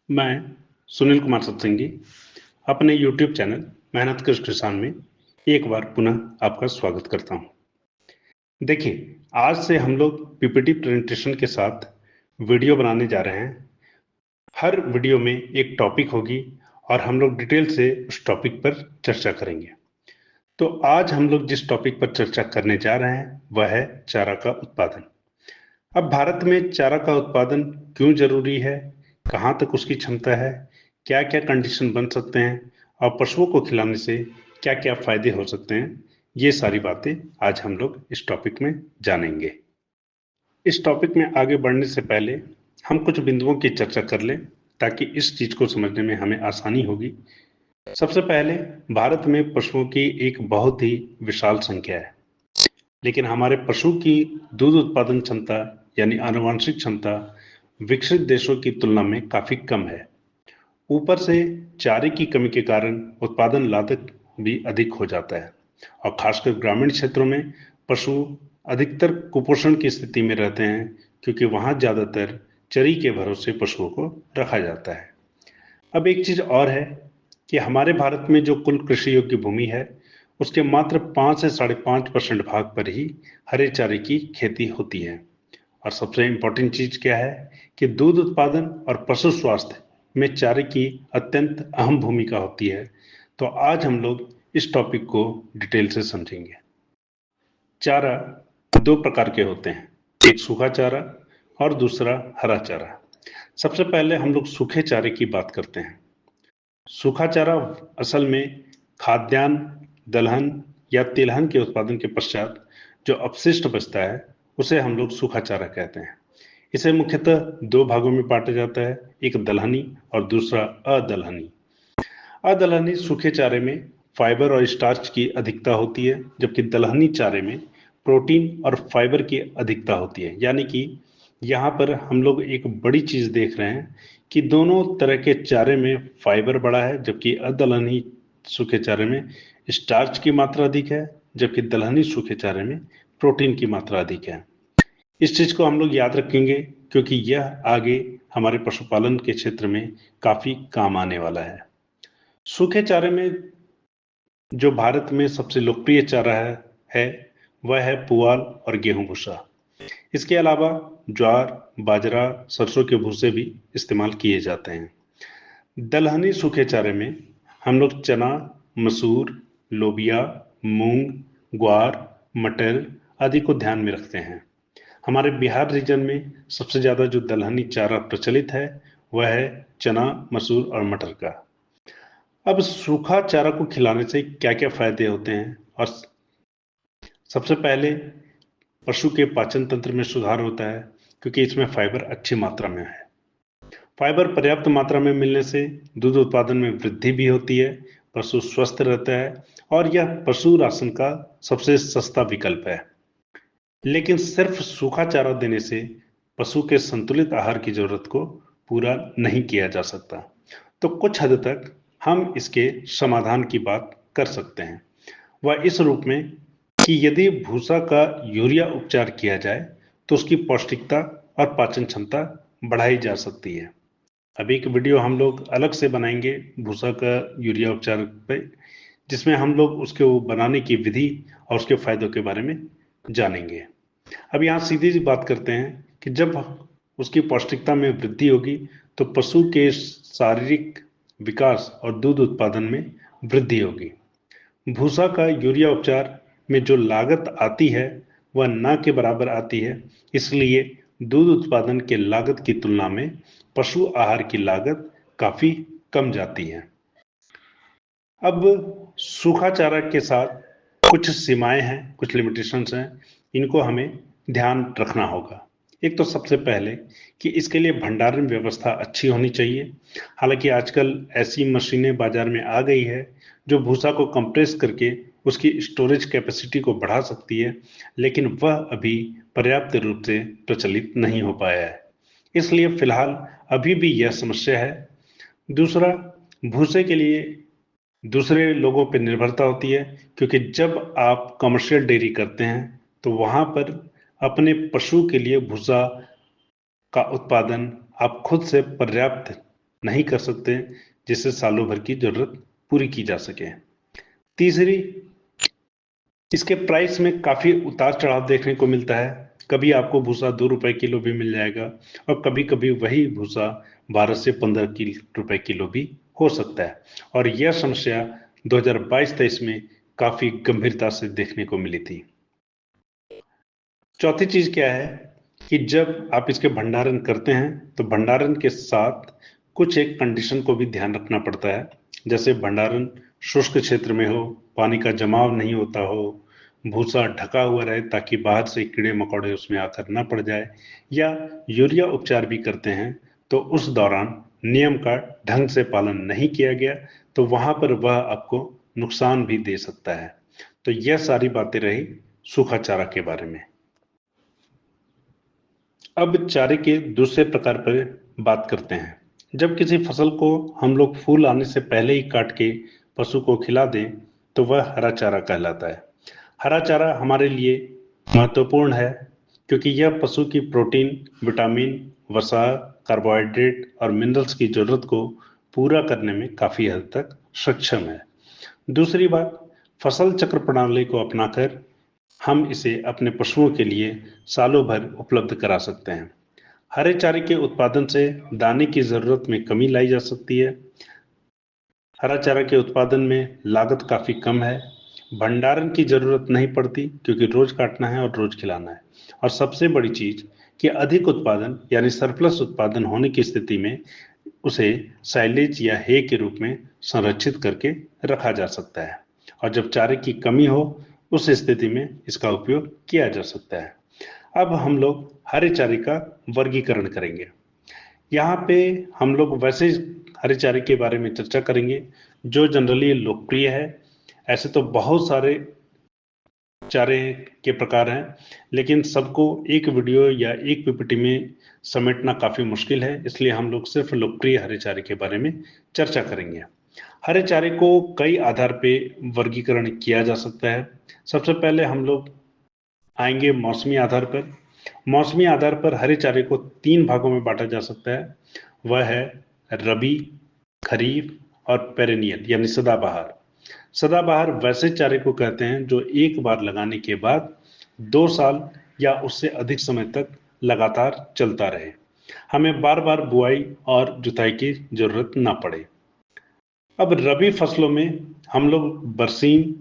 मैं सुनील कुमार सत्संगी अपने YouTube channel मेहनत कश किसान में एक बार पुनः आपका स्वागत करता हूं। देखिए, आज से हम लोग पीपीटी प्रेजेंटेशन के साथ वीडियो बनाने जा रहे हैं। हर वीडियो में एक टॉपिक होगी और हम लोग डिटेल से उस टॉपिक पर चर्चा करेंगे। तो आज हम लोग जिस टॉपिक पर चर्चा करने जा रहे हैं वह है चारा का उत्पादन। अब भारत में चारा का उत्पादन क्यों जरूरी है, कहाँ तक उसकी क्षमता है, क्या क्या कंडीशन बन सकते हैं और पशुओं को खिलाने से क्या क्या फायदे हो सकते हैं, ये सारी बातें आज हम लोग इस टॉपिक में जानेंगे। इस टॉपिक में आगे बढ़ने से पहले हम कुछ बिंदुओं की चर्चा कर लें ताकि इस चीज को समझने में हमें आसानी होगी। सबसे पहले, भारत में पशुओं की एक बहुत ही विशाल संख्या है, लेकिन हमारे पशु की दूध उत्पादन क्षमता यानी आनुवांशिक क्षमता विकसित देशों की तुलना में काफी कम है। ऊपर से चारे की कमी के कारण उत्पादन लागत भी अधिक हो जाता है और खासकर ग्रामीण क्षेत्रों में पशु अधिकतर कुपोषण की स्थिति में रहते हैं, क्योंकि वहां ज्यादातर चरी के भरोसे पशुओं को रखा जाता है। अब एक चीज और है कि हमारे भारत में जो कुल कृषि योग्य भूमि है उसके मात्र 5 से 5.5% भाग पर ही हरे चारे की खेती होती है। और सबसे इम्पोर्टेंट चीज क्या है कि दूध उत्पादन और पशु स्वास्थ्य में चारे की अत्यंत अहम भूमिका होती है। तो आज हम लोग इस टॉपिक को डिटेल से समझेंगे। चारा दो प्रकार के होते हैं, एक सूखा चारा और दूसरा हरा चारा। सबसे पहले हम लोग सूखे चारे की बात करते हैं। सूखा चारा असल में खाद्यान्न, दलहन या तिलहन के उत्पादन के पश्चात जो अपशिष्ट बचता है उसे हम लोग सूखा चारा कहते हैं। इसे मुख्यतः दो भागों में बांटा जाता है, एक दलहनी और दूसरा अदलहनी। अदलहनी सूखे चारे में फाइबर और स्टार्च की अधिकता होती है, जबकि दलहनी चारे में प्रोटीन और फाइबर की अधिकता होती है। यानी कि यहाँ पर हम लोग एक बड़ी चीज देख रहे हैं कि दोनों तरह के चारे में फाइबर बड़ा है, जबकि अदलहनी सूखे चारे में स्टार्च की मात्रा अधिक है, जबकि दलहनी सूखे चारे में प्रोटीन की मात्रा अधिक है। इस चीज को हम लोग याद रखेंगे, क्योंकि यह आगे हमारे पशुपालन के क्षेत्र में काफी काम आने वाला है। सूखे चारे में जो भारत में सबसे लोकप्रिय चारा है वह है पुआल और गेहूं भूसा। इसके अलावा ज्वार, बाजरा, सरसों के भूसे भी इस्तेमाल किए जाते हैं। दलहनी सूखे चारे में हम लोग चना, मसूर, लोबिया, मूंग, ग्वार, मटर आदि को ध्यान में रखते हैं। हमारे बिहार रीजन में सबसे ज्यादा जो दलहनी चारा प्रचलित है वह है चना, मसूर और मटर का। अब सूखा चारा को खिलाने से क्या क्या फायदे होते हैं, और सबसे पहले पशु के पाचन तंत्र में सुधार होता है, क्योंकि इसमें फाइबर अच्छी मात्रा में है। फाइबर पर्याप्त मात्रा में मिलने से दूध उत्पादन में वृद्धि भी होती है, पशु स्वस्थ रहता है और यह पशु राशन का सबसे सस्ता विकल्प है। लेकिन सिर्फ सूखा चारा देने से पशु के संतुलित आहार की जरूरत को पूरा नहीं किया जा सकता। तो कुछ हद तक हम इसके समाधान की बात कर सकते हैं, वह इस रूप में कि यदि भूसा का यूरिया उपचार किया जाए तो उसकी पौष्टिकता और पाचन क्षमता बढ़ाई जा सकती है। अभी एक वीडियो हम लोग अलग से बनाएंगे भूसा का यूरिया उपचार पे, जिसमें हम लोग उसके वो बनाने की विधि और उसके फायदों के बारे में जानेंगे। अब यहाँ सीधी सी बात करते हैं कि जब उसकी पौष्टिकता में वृद्धि होगी तो पशु के शारीरिक विकास और दूध उत्पादन में वृद्धि होगी। भूसा का यूरिया उपचार में जो लागत आती है वह न के बराबर आती है, इसलिए दूध उत्पादन के लागत की तुलना में पशु आहार की लागत काफी कम जाती है। अब सूखा चारा के साथ कुछ सीमाएं हैं, कुछ लिमिटेशंस हैं, इनको हमें ध्यान रखना होगा। एक तो सबसे पहले कि इसके लिए भंडारण व्यवस्था अच्छी होनी चाहिए। हालांकि आजकल ऐसी मशीनें बाजार में आ गई है जो भूसा को कंप्रेस करके उसकी स्टोरेज कैपेसिटी को बढ़ा सकती है, लेकिन वह अभी पर्याप्त रूप से प्रचलित नहीं हो पाया है, इसलिए फिलहाल अभी भी यह समस्या है। दूसरा, भूसे के लिए दूसरे लोगों पर निर्भरता होती है, क्योंकि जब आप कमर्शियल डेयरी करते हैं तो वहां पर अपने पशु के लिए भूसा का उत्पादन आप खुद से पर्याप्त नहीं कर सकते जिससे सालों भर की जरूरत पूरी की जा सके। तीसरी, इसके प्राइस में काफी उतार चढ़ाव देखने को मिलता है। कभी आपको भूसा 2 रुपए किलो भी मिल जाएगा और कभी कभी वही भूसा 12 से 15 रुपए किलो भी हो सकता है। और यह समस्या 2022-23 में काफी गंभीरता से देखने को मिली थी। चौथी चीज क्या है कि जब आप इसके भंडारण करते हैं तो भंडारण के साथ कुछ एक कंडीशन को भी ध्यान रखना पड़ता है। जैसे भंडारण शुष्क क्षेत्र में हो, पानी का जमाव नहीं होता हो, भूसा ढका हुआ रहे ताकि बाहर से कीड़े मकोड़े उसमें आकर ना पड़ जाए, या यूरिया उपचार भी करते हैं तो उस दौरान नियम का ढंग से पालन नहीं किया गया तो वहां पर वह आपको नुकसान भी दे सकता है। तो यह सारी बातें रही सूखा चारा के बारे में। अब चारे के दूसरे प्रकार पर बात करते हैं। जब किसी फसल को हम लोग फूल आने से पहले ही काट के पशु को खिला दें तो वह हरा चारा कहलाता है। हरा चारा हमारे लिए महत्वपूर्ण है क्योंकि यह पशु की प्रोटीन, विटामिन, वसा, कार्बोहाइड्रेट और मिनरल्स की जरूरत को पूरा करने में काफी हद तक सक्षम है। दूसरी बात, फसल चक्र प्रणाली को अपनाकर हम इसे अपने पशुओं के लिए सालों भर उपलब्ध करा सकते हैं। हरे चारे के उत्पादन से दाने की जरूरत में कमी लाई जा सकती है। हरा चारा के उत्पादन में लागत काफी कम है, भंडारण की जरूरत नहीं पड़ती क्योंकि रोज काटना है और रोज खिलाना है। और सबसे बड़ी चीज कि अधिक उत्पादन यानी सरप्लस उत्पादन होने की स्थिति में उसे साइलेज या हे के रूप में संरक्षित करके रखा जा सकता है। और जब चारे की कमी हो उस स्थिति में इसका उपयोग किया जा सकता है। अब हम लोग हरे चारे का वर्गीकरण करेंगे। यहाँ पे हम लोग वैसे हरे चारे के बारे में चर्चा करेंगे जो जनरली लोकप्रिय है। ऐसे तो बहुत सारे चारे के प्रकार हैं, लेकिन सबको एक वीडियो या एक पीपीटी में समेटना काफी मुश्किल है, इसलिए हम लोग सिर्फ लोकप्रिय हरे चारे के बारे में चर्चा करेंगे। हरे चारे को कई आधार पे वर्गीकरण किया जा सकता है। सबसे पहले हम लोग आएंगे मौसमी आधार पर। मौसमी आधार पर हरे चारे को 3 भागों में बांटा जा सकता है। वह है रबी, खरीफ और पेरेनियल यानी सदाबहार। सदाबहार वैसे चारे को कहते हैं जो एक बार लगाने के बाद 2 साल या उससे अधिक समय तक लगातार चलता रहे, हमें बार बार बुआई और जुताई की जरूरत ना पड़े। अब रबी फसलों में हम लोग बरसीम,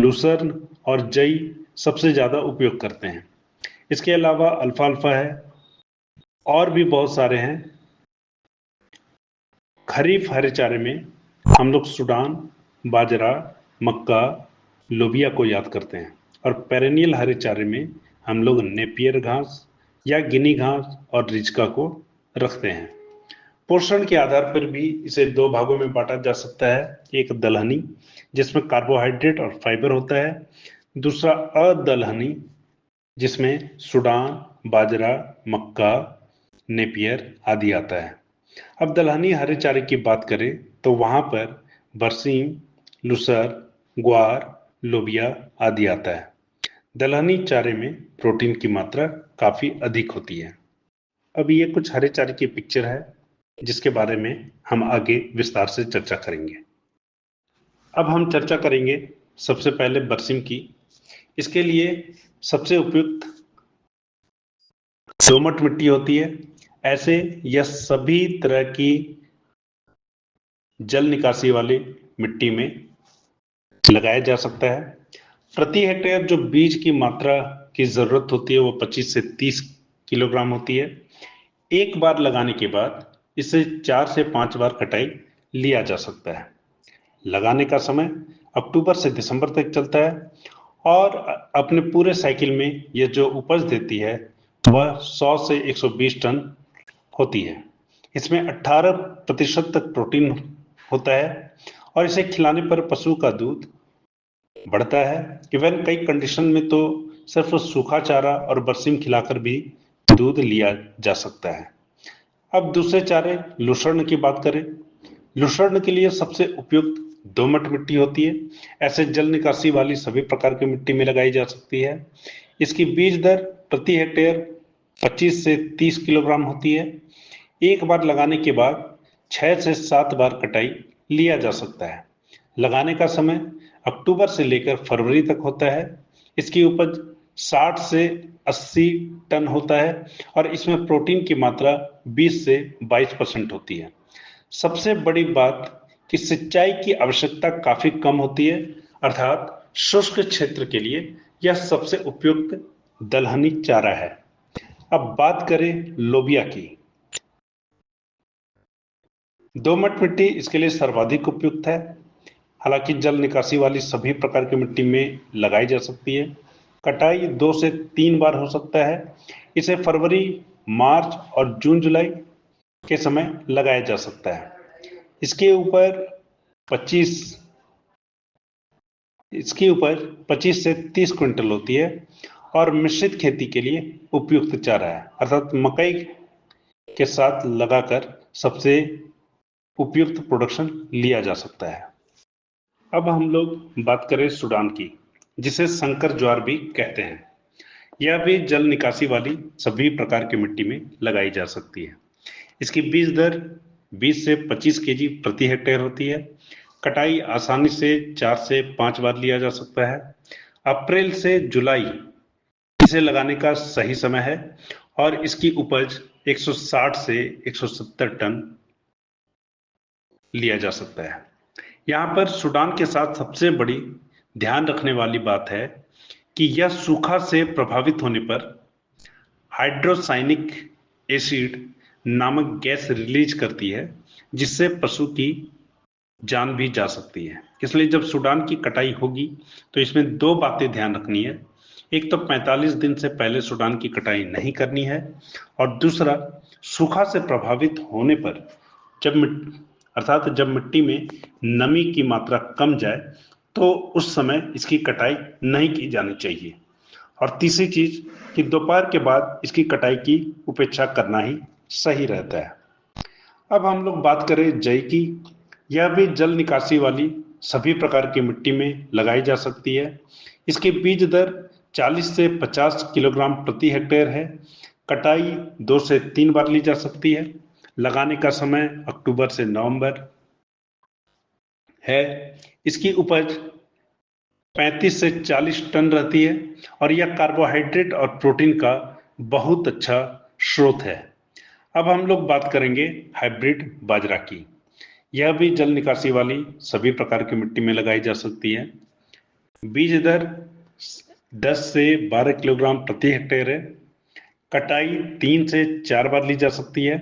लूसर्न और जई सबसे ज्यादा उपयोग करते हैं। इसके अलावा अल्फाल्फा है और भी बहुत सारे हैं। खरीफ हरे चारे में हम लोग सूडान, बाजरा, मक्का, लोबिया को याद करते हैं। और पेरेनियल हरे चारे में हम लोग नेपियर घास या गिनी घास और रिजका को रखते हैं। पोषण के आधार पर भी इसे 2 भागों में बांटा जा सकता है। एक दलहनी जिसमें कार्बोहाइड्रेट और फाइबर होता है, दूसरा अदलहनी जिसमें सूडान, बाजरा, मक्का, नेपियर आदि आता है। अब दलहनी हरे चारे की बात करें तो वहां पर बरसीम, लुसर, ग्वार, लोबिया आदि आता है। दलहनी चारे में प्रोटीन की मात्रा काफी अधिक होती है। अब ये कुछ हरे चारे की पिक्चर है जिसके बारे में हम आगे विस्तार से चर्चा करेंगे। अब हम चर्चा करेंगे सबसे पहले बरसीम की। इसके लिए सबसे उपयुक्त दोमट मिट्टी होती है। ऐसे यह सभी तरह की जल निकासी वाली मिट्टी में लगाया जा सकता है। प्रति हेक्टेयर जो बीज की मात्रा की जरूरत होती है वो 25 से 30 किलोग्राम होती है। एक बार लगाने के बाद इसे 4 से 5 बार कटाई लिया जा सकता है। लगाने का समय अक्टूबर से दिसंबर तक चलता है और अपने पूरे साइकिल में यह जो उपज देती है वह 100 से 120 टन होती है। इसमें 18% तक प्रोटीन होता है और इसे खिलाने पर पशु का दूध बढ़ता है। इवन कई कंडीशन में तो सिर्फ सूखा चारा और बरसीम खिलाकर भी दूध लिया जा सकता है। अब दूसरे चारे लूसर्न की बात करें। लूसर्न के लिए सबसे उपयुक्त दोमट मिट्टी होती है। ऐसे जल निकासी वाली सभी प्रकार की मिट्टी में लगाई जा सकती है। इसकी बीज दर प्रति हेक्टेयर 25 से 30 किलोग्राम होती है। एक बार लगाने के बाद 6 से 7 बार कटाई लिया जा सकता है। लगाने का समय अक्टूबर से लेकर फरवरी तक होता है। इसकी उपज 60 से 80 टन होता है और इसमें प्रोटीन की मात्रा 20 से 22% होती है। सबसे बड़ी बात कि सिंचाई की आवश्यकता काफी कम होती है, अर्थात शुष्क क्षेत्र के लिए यह सबसे उपयुक्त दलहनी चारा है। अब बात करें लोबिया की। दोमट मिट्टी इसके लिए सर्वाधिक उपयुक्त है। हालांकि जल निकासी वाली सभी प्रकार की मिट्टी में लगाई जा सकती है। कटाई 2 से 3 बार हो सकता है। इसे फरवरी, मार्च और जून जुलाई के समय लगाया जा सकता है। इसके ऊपर 25 इसकी उपज 25 से 30 क्विंटल होती है और मिश्रित खेती के लिए उपयुक्त चारा है, अर्थात मकई के साथ लगाकर सबसे उपयुक्त प्रोडक्शन लिया जा सकता है। अब हम लोग बात करें सूडान की, जिसे संकर ज्वार भी कहते हैं। यह भी जल निकासी वाली सभी प्रकार की मिट्टी में लगाई जा सकती है। इसकी बीज दर 20 से 25 केजी प्रति हेक्टेयर होती है। कटाई आसानी से 4 से 5 बार लिया जा सकता है। अप्रैल से जुलाई इसे लगाने का सही समय है और इसकी उपज 160 से 170 टन लिया जा सकता है। यहाँ पर सूडान के साथ सबसे बड़ी ध्यान रखने वाली बात है कि यह सूखा से प्रभावित होने पर हाइड्रोसाइनिक एसिड नामक गैस रिलीज करती है, जिससे पशु की जान भी जा सकती है। इसलिए जब सूडान की कटाई होगी तो इसमें 2 बातें ध्यान रखनी है। एक तो 45 दिन से पहले सूडान की कटाई नहीं करनी है और दूसरा, सूखा से प्रभावित होने पर जब मिट्टी में नमी की मात्रा कम जाए तो उस समय इसकी कटाई नहीं की जानी चाहिए। और तीसरी चीज कि दोपहर के बाद इसकी कटाई की उपेक्षा करना ही सही रहता है। अब हम लोग बात करें जई की। यह भी जल निकासी वाली सभी प्रकार की मिट्टी में लगाई जा सकती है। इसकी बीज दर 40 से 50 किलोग्राम प्रति हेक्टेयर है। कटाई 2 से 3 बार ली जा सकती है। लगाने का समय अक्टूबर से नवंबर है। इसकी उपज 35 से 40 टन रहती है और यह कार्बोहाइड्रेट और प्रोटीन का बहुत अच्छा स्रोत है। अब हम लोग बात करेंगे हाइब्रिड बाजरा की। यह भी जल निकासी वाली सभी प्रकार की मिट्टी में लगाई जा सकती है। बीज दर 10 से 12 किलोग्राम प्रति हेक्टेयर है। कटाई 3 से 4 बार ली जा सकती है।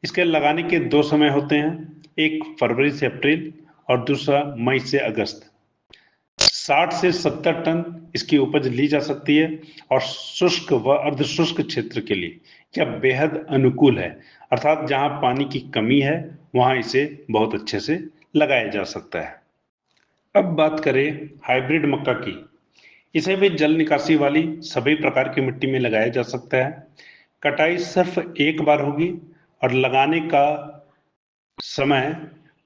इसके लगाने के 2 समय होते हैं, एक फरवरी से अप्रैल और दूसरा मई से अगस्त। 60 से 70 टन इसकी उपज ली जा सकती है और शुष्क व अर्धशुष्क क्षेत्र के लिए यह बेहद अनुकूल है, अर्थात जहां पानी की कमी है वहां इसे बहुत अच्छे से लगाया जा सकता है। अब बात करें हाइब्रिड मक्का की। इसे भी जल निकासी वाली सभी प्रकार की मिट्टी में लगाया जा सकता है। कटाई सिर्फ एक बार होगी और लगाने का समय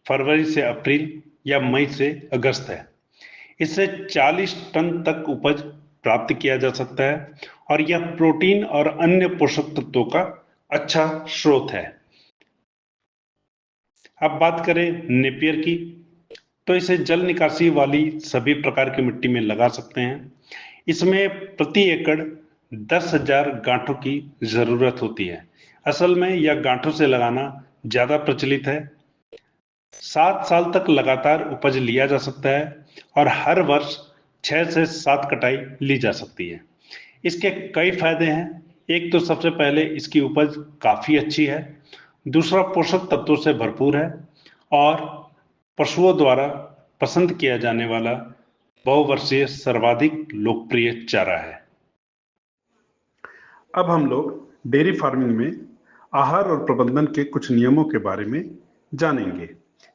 फरवरी से अप्रैल या मई से अगस्त है। इससे 40 टन तक उपज प्राप्त किया जा सकता है और यह प्रोटीन और अन्य पोषक तत्वों का अच्छा स्रोत है। अब बात करें नेपियर की, तो इसे जल निकासी वाली सभी प्रकार की मिट्टी में लगा सकते हैं। इसमें प्रति एकड़ 10,000 गांठों की जरूरत होती है। असल में यह गांठों से लगाना ज्यादा प्रचलित है। 7 साल तक लगातार उपज लिया जा सकता है और हर वर्ष 6 से 7 कटाई ली जा सकती है। इसके कई फायदे हैं। एक तो सबसे पहले इसकी उपज काफी अच्छी है। दूसरा, पोषक तत्वों से भरपूर है और पशुओं द्वारा पसंद किया जाने वाला बहुवर्षीय सर्वाधिक लोकप्रिय चारा है। अब हम लोग डेयरी फार्मिंग में आहार और प्रबंधन के कुछ नियमों के बारे में जानेंगे,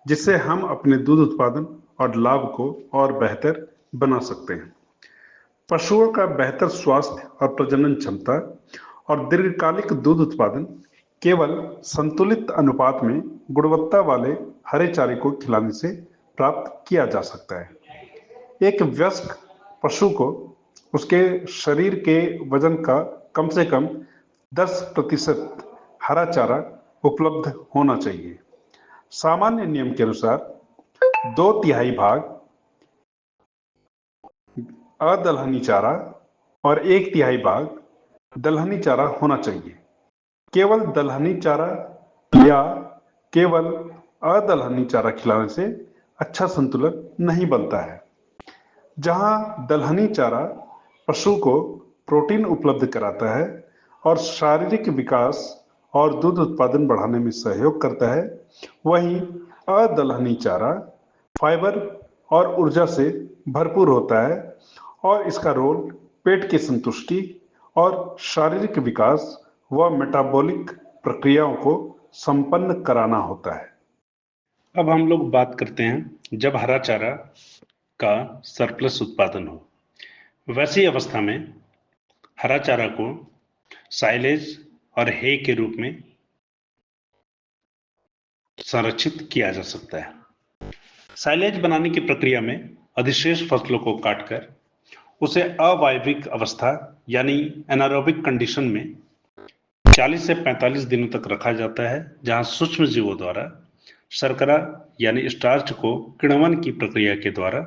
जिससे हम अपने दूध उत्पादन और लाभ को और बेहतर बना सकते हैं। पशुओं का बेहतर स्वास्थ्य और प्रजनन क्षमता और दीर्घकालिक दूध उत्पादन केवल संतुलित अनुपात में गुणवत्ता वाले हरे चारे को खिलाने से प्राप्त किया जा सकता है। एक वयस्क पशु को उसके शरीर के वजन का कम से कम 10% हरा चारा उपलब्ध होना चाहिए। सामान्य नियम के अनुसार 2/3 भाग अदलहनी चारा और 1/3 भाग दलहनी चारा होना चाहिए। केवल दलहनी चारा या केवल अदलहनी चारा खिलाने से अच्छा संतुलन नहीं बनता है। जहां दलहनी चारा पशु को प्रोटीन उपलब्ध कराता है और शारीरिक विकास और दूध उत्पादन बढ़ाने में सहयोग करता है, वहीं अदलहनी चारा फाइबर और ऊर्जा से भरपूर होता है और इसका रोल पेट की संतुष्टि और शारीरिक विकास व मेटाबॉलिक प्रक्रियाओं को संपन्न कराना होता है। अब हम लोग बात करते हैं जब हरा चारा का सरप्लस उत्पादन हो। वैसी अवस्था में हरा चारा को साइलेज और हे के रूप में संरक्षित किया जा सकता है। साइलेज बनाने की प्रक्रिया में अधिशेष फसलों को काटकर उसे अवायविक अवस्था यानी एनारोबिक कंडीशन में 40 से 45 दिनों तक रखा जाता है, जहां सूक्ष्म जीवों द्वारा शर्करा यानी स्टार्च को किण्वन की प्रक्रिया के द्वारा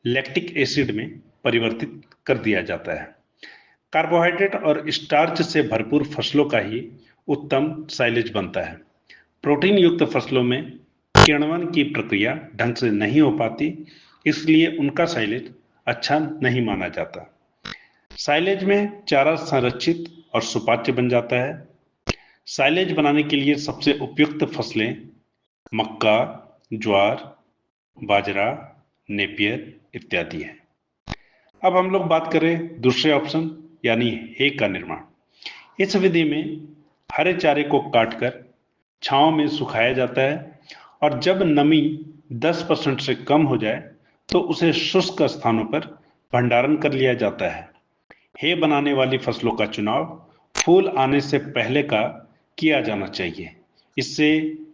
लैक्टिक एसिड में परिवर्तित कर दिया जाता है। कार्बोहाइड्रेट और स्टार्च से भरपूर फसलों का ही उत्तम साइलेज बनता है। प्रोटीन युक्त फसलों में किण्वन की प्रक्रिया ढंग से नहीं हो पाती, इसलिए उनका साइलेज अच्छा नहीं माना जाता। साइलेज में चारा संरक्षित और सुपाच्य बन जाता है। साइलेज बनाने के लिए सबसे उपयुक्त फसलें मक्का, ज्वार, बाजरा, नेपियर इत्यादि है। अब हम लोग बात करें दूसरे ऑप्शन यानी हे का निर्माण। इस विधि में हरे चारे को काटकर छांव में सुखाया जाता है और जब नमी 10% से कम हो जाए तो उसे शुष्क स्थानों पर भंडारण कर लिया जाता है। हे बनाने वाली फसलों का चुनाव फूल आने से पहले का किया जाना चाहिए। इससे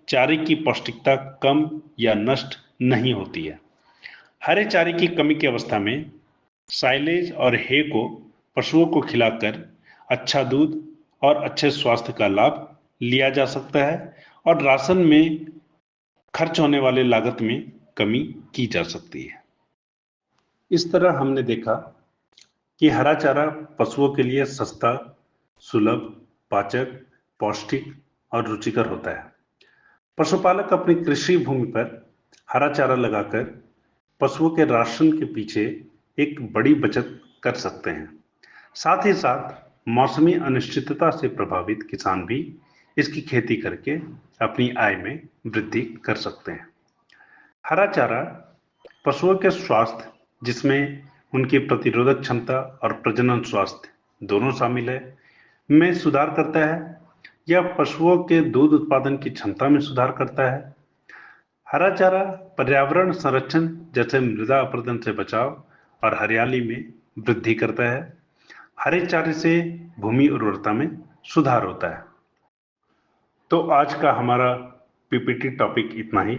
चारे की पौष्टिकता कम या नष्ट नहीं होती है। हरे चारे की कमी की अवस्था में साइलेज और हे को पशुओं को खिलाकर अच्छा दूध और अच्छे स्वास्थ्य का लाभ लिया जा सकता है और राशन में खर्च होने वाले लागत में कमी की जा सकती है। इस तरह हमने देखा कि हरा चारा पशुओं के लिए सस्ता, सुलभ, पाचक, पौष्टिक और रुचिकर होता है। पशुपालक अपनी कृषि भूमि पर हरा चारा लगाकर पशुओं के राशन के पीछे एक बड़ी बचत कर सकते हैं। साथ ही साथ मौसमी अनिश्चितता से प्रभावित किसान भी इसकी खेती करके अपनी आय में वृद्धि कर सकते हैं। हरा चारा पशुओं के स्वास्थ्य, जिसमें उनकी प्रतिरोधक क्षमता और प्रजनन स्वास्थ्य दोनों शामिल है, में सुधार करता है। यह पशुओं के दूध उत्पादन की क्षमता में सुधार करता है। हरा चारा पर्यावरण संरक्षण जैसे मृदा अपरदन से बचाव और हरियाली में वृद्धि करता है। हरे चारे से भूमि उर्वरता में सुधार होता है। तो आज का हमारा पीपीटी टॉपिक इतना ही।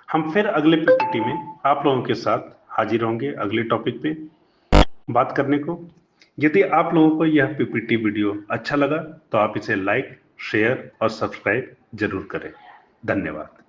हम फिर अगले पीपीटी में आप लोगों के साथ हाजिर होंगे अगले टॉपिक पे बात करने को। यदि आप लोगों को यह पीपीटी वीडियो अच्छा लगा तो आप इसे लाइक, शेयर और सब्सक्राइब जरूर करें। धन्यवाद।